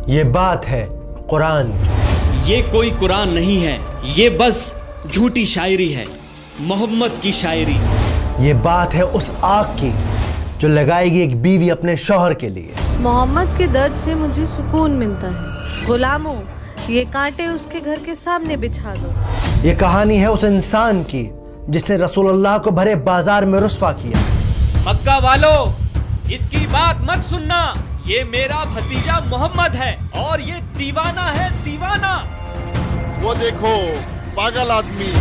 یہ بات ہے قرآن کی۔ یہ کوئی قرآن نہیں ہے، یہ بس جھوٹی شاعری ہے، محمد کی شاعری۔ یہ بات ہے اس آگ کی جو لگائے گی ایک بیوی اپنے شوہر کے لیے۔ محمد کے درد سے مجھے سکون ملتا ہے۔ غلاموں، یہ کانٹے اس کے گھر کے سامنے بچھا دو۔ یہ کہانی ہے اس انسان کی جس نے رسول اللہ کو بھرے بازار میں رسوا کیا۔ مکہ والو، اس کی بات مت سننا، یہ میرا بھتیجا محمد ہے اور یہ دیوانہ ہے، دیوانہ۔ وہ دیکھو پاگل آدمی۔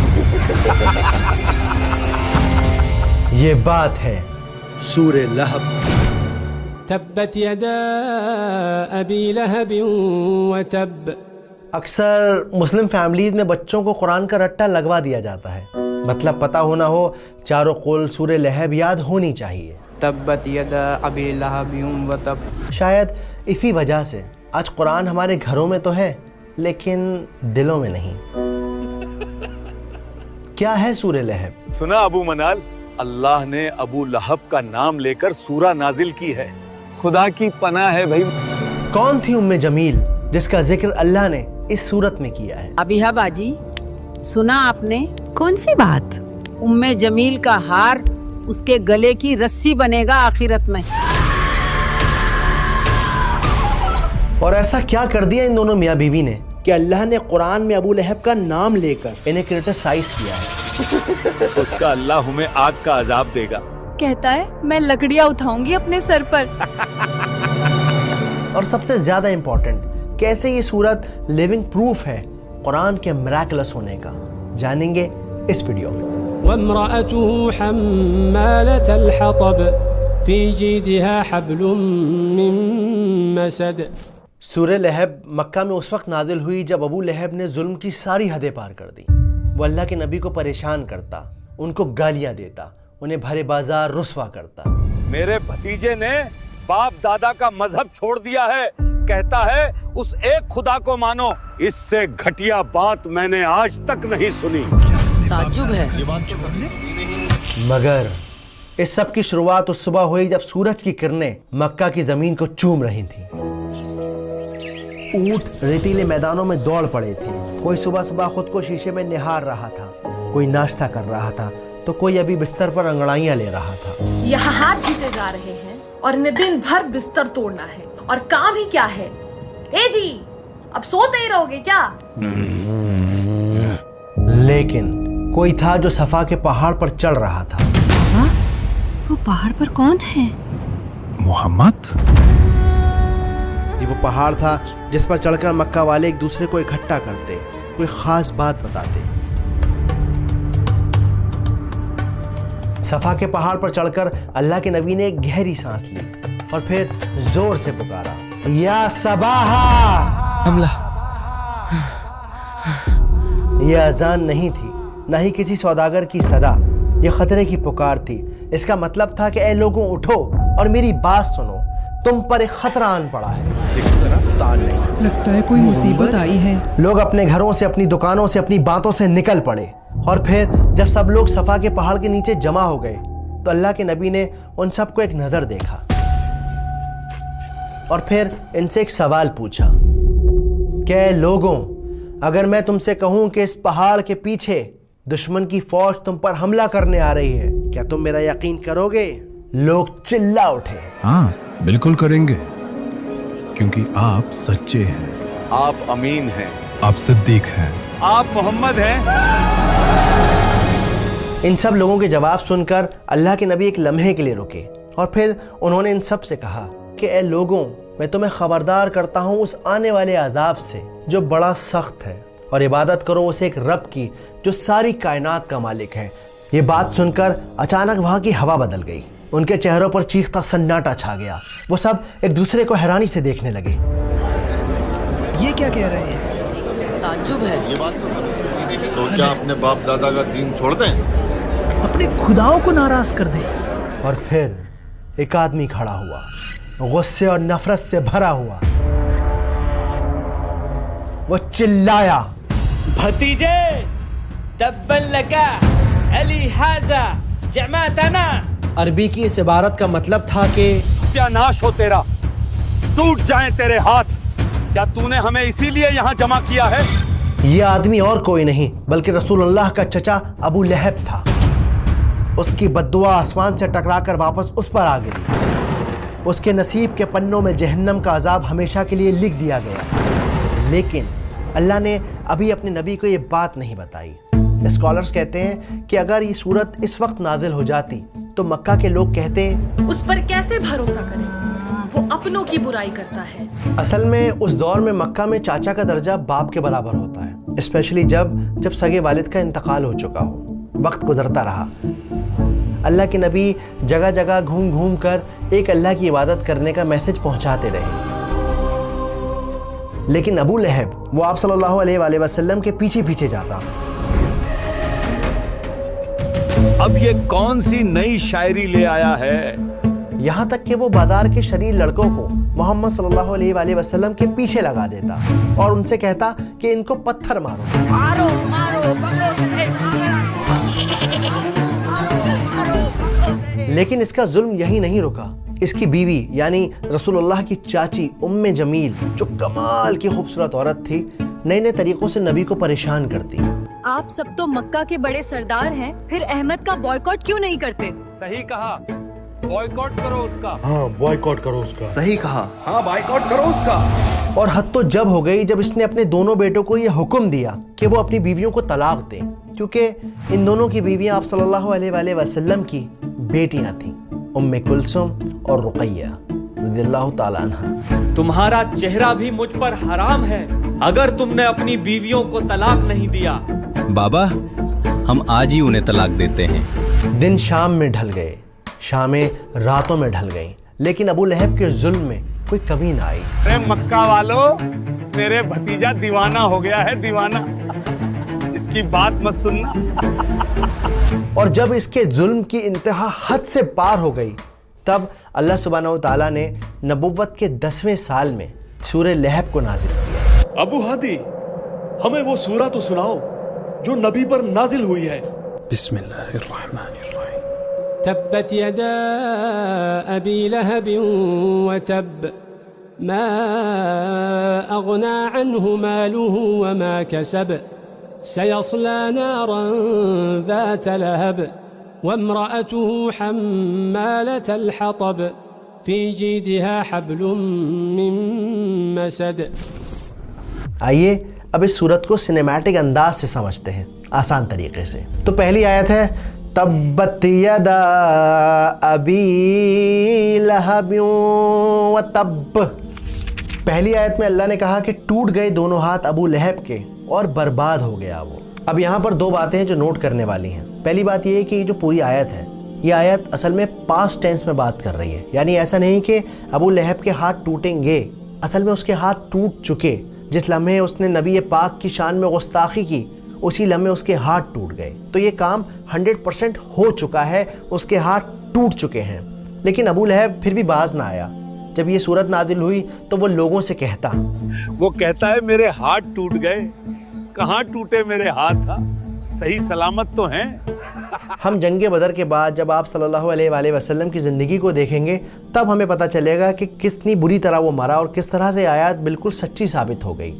یہ بات ہے سورہ لہب۔ تبت یدا ابی لہب وتب۔ اکثر مسلم فیملیز میں بچوں کو قرآن کا رٹا لگوا دیا جاتا ہے، مطلب پتہ ہونا ہو، چاروں قول سورہ لہب یاد ہونی چاہیے۔ تبت یدا ابی لہب وتب۔ شاید اسی وجہ سے آج قرآن ہمارے گھروں میں تو ہے لیکن دلوں میں نہیں۔ کیا ہے سورہ لہب؟ سنا ابو منال، اللہ نے ابو لہب کا نام لے کر سورہ نازل کی ہے۔ خدا کی پناہ ہے بھائی۔ کون تھی ام جمیل جس کا ذکر اللہ نے اس صورت میں کیا ہے؟ ابیہ باجی، سنا آپ نے؟ کون سی بات؟ ام جمیل کا ہار اس کے گلے کی رسی بنے گا آخرت میں۔ اور ایسا کیا کر دیا ان دونوں میاں بیوی نے کہ اللہ نے قرآن میں ابو لہب کا نام لے کر انہیں کرٹیسائز کیا ہے؟ اس کا اللہ ہمیں آگ کا عذاب دے گا۔ کہتا ہے میں لکڑیاں اٹھاؤں گی اپنے سر پر۔ اور سب سے زیادہ امپورٹنٹ، کیسے یہ صورت لیونگ پروف ہے قرآن کے میراکلس ہونے کا، جانیں گے اس ویڈیو میں۔ وامرأته حمالة الحطب في جيدها حبل من مسد۔ سورہ لہب مکہ میں اس وقت نازل ہوئی جب ابو لہب نے ظلم کی ساری حدیں پار کر دی۔ وہ اللہ کے نبی کو پریشان کرتا، ان کو گالیاں دیتا، انہیں بھرے بازار رسوا کرتا۔ میرے بھتیجے نے باپ دادا کا مذہب چھوڑ دیا ہے، کہتا ہے اس ایک خدا کو مانو۔ اس سے گھٹیا بات میں نے آج تک نہیں سنی۔ تعجب ہے۔ مگر اس سب کی شروعات اس صبح ہوئی جب سورج کی کرنیں مکہ کی زمین کو چوم رہی تھیں۔ اونٹ ریتیلے میدانوں میں دوڑ پڑے تھے، کوئی صبح صبح خود کو شیشے میں نہار رہا تھا، کوئی ناشتہ کر رہا تھا تو کوئی ابھی بستر پر انگڑائیاں لے رہا تھا۔ یہاں ہاتھ جیتے جا رہے ہیں اور انہیں دن بھر بستر توڑنا ہے، اور کام ہی کیا ہے؟ اے جی، اب سوتے ہی رہو گے کیا؟ لیکن کوئی تھا جو صفا کے پہاڑ پر چڑھ رہا تھا۔ وہ پہاڑ پر کون ہے؟ محمد۔ یہ وہ پہاڑ تھا جس پر چڑھ کر مکہ والے ایک دوسرے کو اکٹھا کرتے، کوئی خاص بات بتاتے۔ صفا کے پہاڑ پر چڑھ کر اللہ کے نبی نے ایک گہری سانس لی اور پھر زور سے پکارا، یا صباحا۔ حملہ۔ یہ اذان نہیں تھی، نہ ہی کسی سوداگر کی صدا، یہ خطرے کی پکار تھی۔ اس کا مطلب تھا کہ اے لوگوں اٹھو اور میری بات سنو، تم پر ایک خطرہ آن پڑا ہے۔ لگتا ہے کوئی مصیبت آئی ہے۔ لوگ اپنے گھروں سے، اپنی دکانوں سے، اپنی باتوں سے نکل پڑے، اور پھر جب سب لوگ صفا کے پہاڑ کے نیچے جمع ہو گئے تو اللہ کے نبی نے ان سب کو ایک نظر دیکھا اور پھر ان سے ایک سوال پوچھا کہ اے لوگوں، اگر میں تم سے کہوں کہ اس پہاڑ کے پیچھے دشمن کی فوج تم پر حملہ کرنے آ رہی ہے، کیا تم میرا یقین کرو گے؟ لوگ چلا اٹھے، ہاں بالکل کریں گے، کیونکہ آپ سچے ہیں، آپ امین ہیں، آپ صدیق ہیں، آپ محمد ہیں۔ ان سب لوگوں کے جواب سن کر اللہ کے نبی ایک لمحے کے لیے رکے اور پھر انہوں نے ان سب سے کہا کہ اے لوگوں، میں تمہیں خبردار کرتا ہوں اس آنے والے عذاب سے جو بڑا سخت ہے، اور عبادت کرو اسے ایک رب کی جو ساری کائنات کا مالک ہے۔ یہ بات سن کر اچانک وہاں کی ہوا بدل گئی، ان کے چہروں پر چیختا سناٹا چھا گیا، وہ سب ایک دوسرے کو حیرانی سے دیکھنے لگے۔ یہ کیا کہہ رہے ہیں؟ تعجب ہے۔ یہ بات تو کیا اپنے باپ دادا کا دین چھوڑ دیں؟ اپنے خداؤں کو ناراض کر دیں۔ اور پھر ایک آدمی کھڑا ہوا، غصے اور نفرت سے بھرا ہوا، وہ چلایا، بھتیجے، تبن لکا علی حازا جمعتنا۔ عربی کی اس عبارت کا مطلب تھا کہ کیا ناش ہو تیرا، ٹوٹ جائیں تیرے ہاتھ، क्या तूने हमें इसीलिए यहाँ जमा किया है? ये आदमी और कोई नहीं बल्कि रसूलुल्लाह का चचा अबू लहब था। उसकी बद्दुआ आसमान से टकराकर वापस उस पर आ गिरी। उसके नसीब के पन्नों में जहन्नम का अजाब हमेशा के लिए लिख दिया गया। लेकिन अल्लाह ने अभी अपने नबी को ये बात नहीं बताई। स्कॉलर्स कहते हैं कि अगर ये सूरत इस वक्त नाजिल हो जाती तो मक्का के लोग कहते उस पर कैसे भरोसा करें, वो अपनों की बुराई करता है। असल में उस दौर में मक्का में चाचा का दर्जा बाप के बराबर होता है, स्पेशली जब सगे वालिद का इंतकाल हो चुका हो, वक्त गुजरता रहा। अल्लाह के नबी जगह जगह घूम घूम कर एक अल्लाह की इबादत करने का मैसेज पहुंचाते रहे। लेकिन अबू लहब वो आप सल्लल्लाहु अलैहि वसल्लम के पीछे पीछे जाता। अब ये कौन सी नई शायरी ले आया है? यहाँ तक कि वो बाजार के शरीर लड़कों को मोहम्मद सल्लल्लाहु अलैहि वसल्लम के पीछे लगा देता और उनसे कहता कि इनको पत्थर मारो मारो मारो, लेकिन इसका जुल्म यही नहीं रुका। इसकी बीवी यानी रसूलुल्लाह की चाची उम्मे जमील, जो कमाल की खूबसूरत औरत थी, नए नए तरीकों से नबी को परेशान करती। आप सब तो मक्का के बड़े सरदार हैं, फिर अहमद का बॉयकॉट क्यों नहीं करते? सही कहा, बॉयकॉट करो उसका। हाँ बॉयकॉट करो उसका। सही कहा, हाँ बॉयकॉट करो उसका। और हद तो जब हो गई जब इसने अपने दोनों बेटों को यह हुक्म दिया कि वो अपनी बीवियों को तलाक दें, क्योंकि इन दोनों की बीवियां आप सल्लल्लाहु अलैहि वसल्लम की बेटियां थीं, उम्मे कुलसुम और रुकैया रज़ियल्लाहु ताला अन्हा। तुम्हारा चेहरा भी मुझ पर हराम है अगर तुमने अपनी बीवियों को तलाक नहीं दिया। बाबा, हम आज ही उन्हें तलाक देते हैं। दिन शाम में ढल गए, शामें रातों में ढल गईं, लेकिन अबू लहब के जुल्म में कोई कमी ना आई। अरे मक्का वालों, मेरे भतीजा दीवाना हो गया है, दीवाना। इसकी बात मत सुनना। और जब इसके जुल्म की इंतहा हद से पार हो गई, तब अल्लाह सुब्हानहू ताला ने नबुव्वत के 10वें साल में सूरह लहब को नाजिल किया। अबू हादी, हमें वो सूरा तो सुनाओ जो नबी पर नाजिल हुई है। बिस्मिल्लाहिर्रहमानिर्रहीम। तब्बत यदा अबी लहब व तब मा अगना अन्हु मालुहु व मा कसब सयस्ला नारन ذات लहब वम्रअतुहु हम्मालतल हतब फी जीदिहा हब्लुम मिन मसद। आइए अब इस सूरत को सिनेमैटिक अंदाज से समझते हैं, आसान तरीके से। तो पहली आयत है तब्बत यदा अबी लहब व तब। पहली आयत में अल्लाह ने कहा कि टूट गए दोनों हाथ अबू लहब के और बर्बाद हो गया वो। अब यहाँ पर दो बातें हैं जो नोट करने वाली हैं। पहली बात ये है कि जो पूरी आयत है, ये आयत असल में पास्ट टेंस में बात कर रही है, यानी ऐसा नहीं कि अबू लहब के हाथ टूटेंगे, असल में उसके हाथ टूट चुके। जिस लम्हे उसने नबी पाक की शान में गुस्ताखी की, उसी लम्हे उसके हाथ टूट गए। तो ये काम 100% हो चुका है, उसके हाथ टूट चुके हैं। लेकिन अबू लहब फिर भी बाज ना आया। जब ये सूरत नादिल हुई तो वो लोगों से कहता, वो कहता है मेरे हाथ टूट गए। कहाँ टूटे मेरे हाथ? था सही सलामत तो हैं। हम जंगे बदर के बाद जब आप सल्लल्लाहु अलैहि वसल्लम की ज़िंदगी को देखेंगे, तब हमें पता चलेगा कि कितनी बुरी तरह वो मरा और किस तरह से आयत बिल्कुल सच्ची साबित हो गई।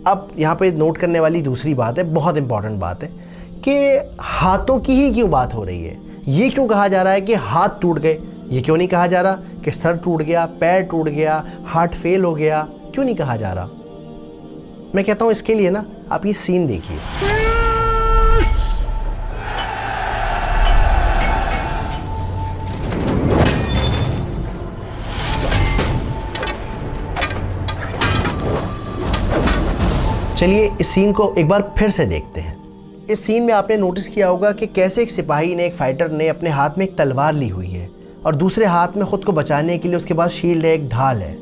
अब यहाँ पे नोट करने वाली दूसरी बात है, बहुत इंपॉर्टेंट बात है, कि हाथों की ही क्यों बात हो रही है। ये क्यों कहा जा रहा है कि हाथ टूट गए? ये क्यों नहीं कहा जा रहा कि सर टूट गया, पैर टूट गया, हार्ट फेल हो गया? क्यों नहीं कहा जा रहा? मैं कहता हूँ इसके लिए ना आप ये सीन देखिए। चलिए इस सीन को एक बार फिर से देखते हैं। इस सीन में आपने नोटिस किया होगा कि कैसे एक सिपाही ने, एक फाइटर ने अपने हाथ में एक तलवार ली हुई है और दूसरे हाथ में ख़ुद को बचाने के लिए उसके पास शील्ड है, एक ढाल है।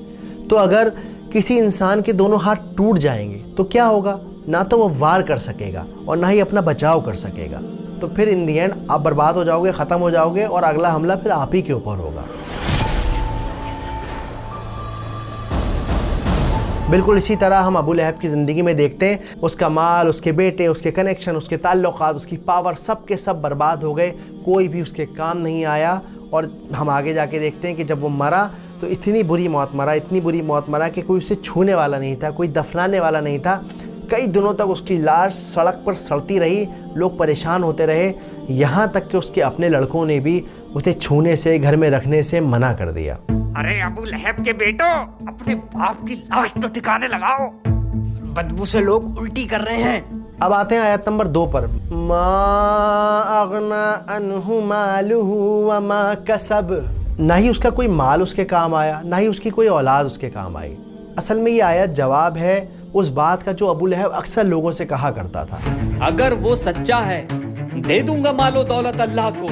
तो अगर किसी इंसान के दोनों हाथ टूट जाएंगे तो क्या होगा? ना तो वो वार कर सकेगा और ना ही अपना बचाव कर सकेगा। तो फिर इन दी एंड आप बर्बाद हो जाओगे, ख़त्म हो जाओगे और अगला हमला फिर आप ही के ऊपर होगा। बिल्कुल इसी तरह हम अबू लहब की ज़िंदगी में देखते हैं, उसका माल, उसके बेटे, उसके कनेक्शन, उसके ताल्लुकात, उसकी पावर, सब के सब बर्बाद हो गए। कोई भी उसके काम नहीं आया। और हम आगे जाके देखते हैं कि जब वो मरा तो इतनी बुरी मौत मरा कि कोई उसे छूने वाला नहीं था, कोई दफनाने वाला नहीं था। कई दिनों तक उसकी लाश सड़क पर सड़ती रही, लोग परेशान होते रहे, यहाँ तक कि उसके अपने लड़कों ने भी उसे छूने से, घर में रखने से मना कर दिया। अरे अबू लहब के बेटो, अपने बाप की लाश तो ठिकाने लगाओ, बदबू से लोग उल्टी कर रहे हैं। अब आते हैं आयत नंबर 2 पर। मा अगना अन्हु मालुहु व मा कसब, ना ही उसका कोई माल उसके काम आया, ना ही उसकी कोई औलाद उसके काम आई। असल में ये आयत जवाब है उस बात का जो अबू लहब अक्सर लोगों से कहा करता था, अगर वो सच्चा है दे दूंगा मालो दौलत अल्लाह को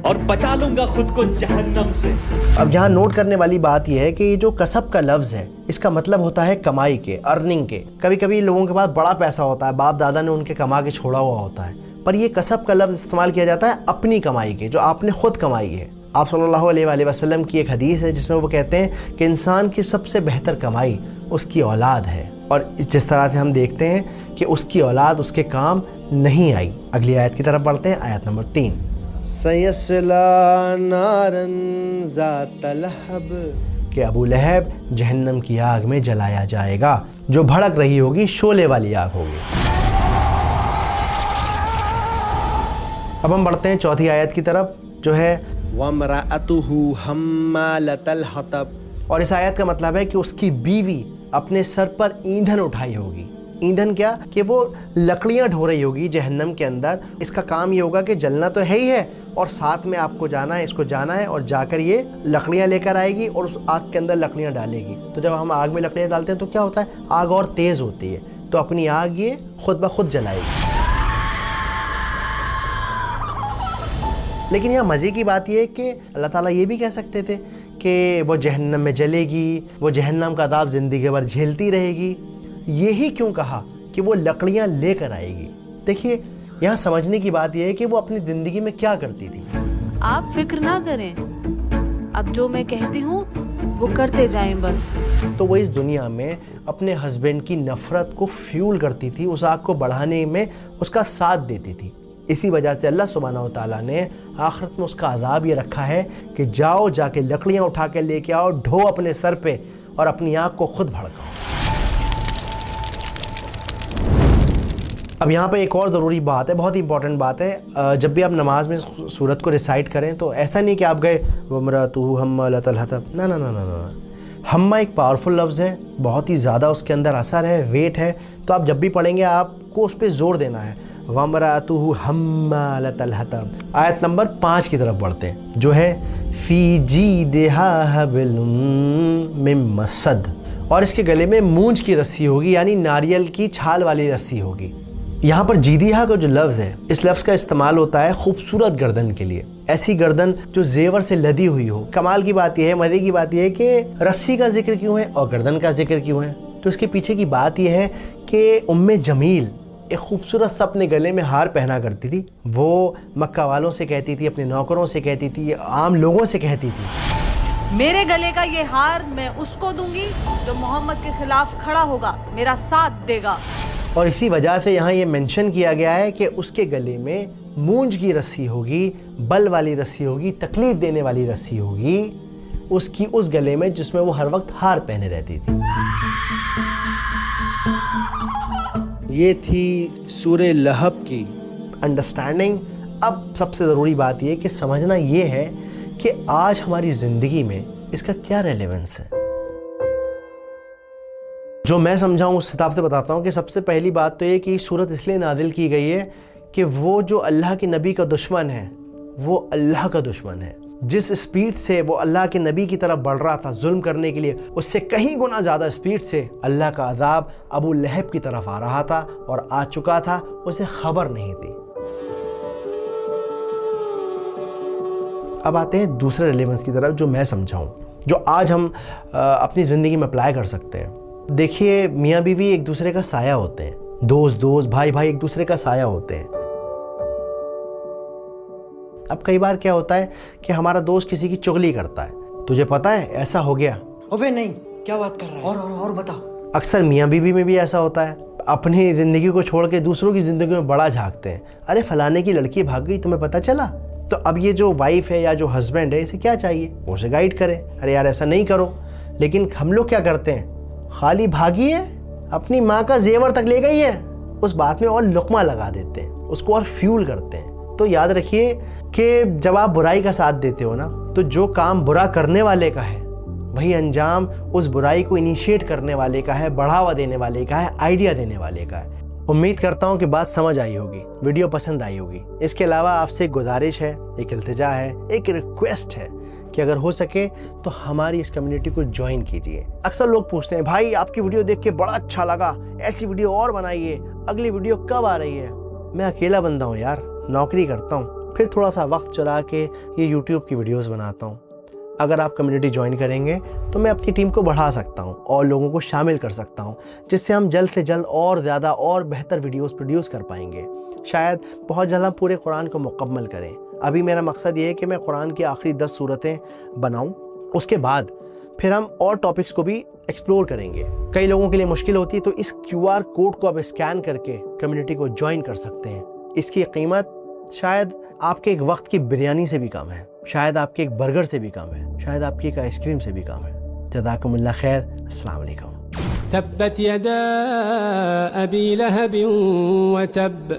और बचा लूंगा खुद को जहन्नम से। अब यहाँ नोट करने वाली बात यह है कि ये जो कसब का लफ्ज़ है इसका मतलब होता है कमाई के, अर्निंग के। कभी कभी लोगों के पास बड़ा पैसा होता है, बाप दादा ने उनके कमा के छोड़ा हुआ होता है, पर ये कसब का लफ्ज़ इस्तेमाल किया जाता है अपनी कमाई के, जो आपने खुद कमाई है। आप सल्लल्लाहु अलैहि वसल्लम की एक हदीस है जिसमें वो कहते हैं कि इंसान की सबसे बेहतर कमाई उसकी औलाद है, और जिस तरह से हम देखते हैं कि उसकी औलाद उसके काम नहीं आई। अगली आयत की तरफ बढ़ते हैं, आयत नंबर 3। सयस्ला नारन ज़ात लहब, कि अबू लहब जहन्नम की आग में जलाया जाएगा, जो भड़क रही होगी, शोले वाली आग होगी। अब हम बढ़ते हैं चौथी आयत की तरफ, जो है वमराअतुहु हम्मालतल हतब, और इस आयत का मतलब है कि उसकी बीवी अपने सर पर ईंधन उठाई होगी। ईंधन क्या, कि वो लकड़ियां ढो रही होगी जहन्नम के अंदर। इसका काम ये होगा कि जलना तो है ही है, और साथ में आपको जाना है, इसको जाना है और जाकर ये लकड़ियां लेकर आएगी और उस आग के अंदर लकड़ियां डालेगी। तो जब हम आग में लकड़ियां डालते हैं तो क्या होता है, आग और तेज़ होती है, तो अपनी आग ये खुद ब खुद जलाएगी। लेकिन यहाँ मज़े की बात यह है कि अल्लाह ताला ये भी कह सकते थे कि वो जहन्नम में जलेगी, वो जहन्नम का अज़ाब ज़िंदगी भर झेलती रहेगी। यही क्यों कहा कि वो लकड़ियाँ लेकर आएगी? देखिए, यहाँ समझने की बात यह है कि वो अपनी ज़िंदगी में क्या करती थी। आप फिक्र ना करें, अब जो मैं कहती हूँ वो करते जाएं बस। तो वो इस दुनिया में अपने हस्बैंड की नफ़रत को फ्यूल करती थी, उस आग को बढ़ाने में उसका साथ देती थी। इसी वजह से अल्लाह सुब्हानहू व तआला ने आखिरत में उसका अज़ाब ये रखा है कि जाओ, जाके लकड़ियाँ उठा के लेके आओ, ढो अपने सर पे और अपनी आँख को खुद भड़काओ। अब यहाँ पे एक और ज़रूरी बात है, बहुत ही इंपॉर्टेंट बात है। जब भी आप नमाज में सूरत को रिसाइट करें तो ऐसा नहीं कि आप गए वमरातुहु हम्मालतल हतब, ना ना ना ना ना। हम्मा एक पावरफुल लफ्ज़ है, बहुत ही ज़्यादा उसके अंदर असर है, वेट है, तो आप जब भी पढ़ेंगे आपको उस पर ज़ोर देना है। वमरातुहु हम्मालतल हतब। आयत नंबर 5 की तरफ बढ़ते हैं, जो है फ़ी जीदिहा हब्लुम मिन मसद, और इसके गले में मूंज की रस्सी होगी, यानी नारियल की छाल वाली रस्सी होगी। यहाँ पर जीदिहा का जो लफ्ज़ है, इस लफ्ज़ का इस्तेमाल होता है खूबसूरत गर्दन के लिए, ऐसी गर्दन जो जेवर से लदी हुई हो। कमाल की बात यह है, मज़े की बात यह है कि रस्सी का जिक्र क्यों है और गर्दन का जिक्र क्यों है? तो इसके पीछे की बात यह है कि उम्मे जमील एक खूबसूरत सा अपने गले में हार पहना करती थी। वो मक्का वालों से कहती थी, अपने नौकरों से कहती थी, आम लोगों से कहती थी, मेरे गले का ये हार मैं उसको दूंगी जो मोहम्मद के खिलाफ खड़ा होगा, मेरा साथ देगा। और इसी वजह से यहाँ ये मेंशन किया गया है कि उसके गले में मूंज की रस्सी होगी, बल वाली रस्सी होगी, तकलीफ देने वाली रस्सी होगी, उसकी उस गले में जिसमें वो हर वक्त हार पहने रहती थी। ये थी सूरे लहब की अंडरस्टैंडिंग। अब सबसे ज़रूरी बात ये कि समझना ये है कि आज हमारी ज़िंदगी में इसका क्या रेलेवेंस है। जो मैं समझाऊँ उस हिसाब से बताता हूँ कि सबसे पहली बात तो ये कि सूरत इसलिए नाजिल की गई है कि वो जो अल्लाह के नबी का दुश्मन है वो अल्लाह का दुश्मन है। जिस स्पीड से वो अल्लाह के नबी की तरफ बढ़ रहा था जुल्म करने के लिए, उससे कहीं गुना ज़्यादा स्पीड से अल्लाह का अज़ाब अबू लहब की तरफ आ रहा था और आ चुका था, उसे खबर नहीं थी। अब आते हैं दूसरे रेलेवेंस की तरफ, जो मैं समझाऊँ, जो आज हम अपनी ज़िंदगी में अप्लाई कर सकते हैं। देखिए, मियाँ बीवी एक दूसरे का साया होते हैं, दोस्त भाई एक दूसरे का साया होते हैं। अब कई बार क्या होता है कि हमारा दोस्त किसी की चुगली करता है, तुझे पता है ऐसा हो गया, अबे नहीं, क्या बात कर रहा है, और बता। अक्सर मियाँ बीवी में भी ऐसा होता है, अपनी ज़िंदगी को छोड़ के दूसरों की ज़िंदगी में बड़ा झांकते हैं। अरे फलाने की लड़की भाग गई, तुम्हें पता चला? تو اب یہ جو وائف ہے یا جو ہسبینڈ ہے اسے کیا چاہیے؟ وہ اسے گائیڈ کرے، ارے یار ایسا نہیں کرو. لیکن ہم لوگ کیا کرتے ہیں؟ خالی بھاگی ہے، اپنی ماں کا زیور تک لے گئی ہے، اس بات میں اور لقمہ لگا دیتے ہیں، اس کو اور فیول کرتے ہیں. تو یاد رکھیے کہ جب آپ برائی کا ساتھ دیتے ہو نا، تو جو کام برا کرنے والے کا ہے وہی انجام اس برائی کو انیشیٹ کرنے والے کا ہے، بڑھاوا دینے والے کا ہے، آئیڈیا دینے والے کا ہے. امید کرتا ہوں کہ بات سمجھ آئی ہوگی، ویڈیو پسند آئی ہوگی. اس کے علاوہ آپ سے ایک گزارش ہے، ایک التجا ہے، ایک ریکویسٹ ہے کہ اگر ہو سکے تو ہماری اس کمیونٹی کو جوائن کیجئے. اکثر لوگ پوچھتے ہیں بھائی آپ کی ویڈیو دیکھ کے بڑا اچھا لگا، ایسی ویڈیو اور بنائیے، اگلی ویڈیو کب آ رہی ہے؟ میں اکیلا بندہ ہوں یار، نوکری کرتا ہوں، پھر تھوڑا سا وقت چلا کے یہ یوٹیوب کی ویڈیوز بناتا ہوں. اگر آپ کمیونٹی جوائن کریں گے تو میں اپنی ٹیم کو بڑھا سکتا ہوں اور لوگوں کو شامل کر سکتا ہوں، جس سے ہم جلد سے جلد اور زیادہ اور بہتر ویڈیوز پروڈیوس کر پائیں گے. شاید بہت جلد ہم پورے قرآن کو مکمل کریں. ابھی میرا مقصد یہ ہے کہ میں قرآن کی آخری 10 سورتیں بناؤں، اس کے بعد پھر ہم اور ٹاپکس کو بھی ایکسپلور کریں گے. کئی لوگوں کے لیے مشکل ہوتی ہے تو اس QR کوڈ کو آپ اسکین کر کے کمیونٹی کو جوائن کر سکتے ہیں. اس کی قیمت شاید آپ کے ایک وقت کی بریانی سے بھی کم ہے، شاید آپ کے ایک برگر سے بھی کم ہے، شاید آپ کی ایک آئس کریم سے بھی کم ہے. جزاکم اللہ خیر. السلام علیکم. تبت يدا أبي لهب وتب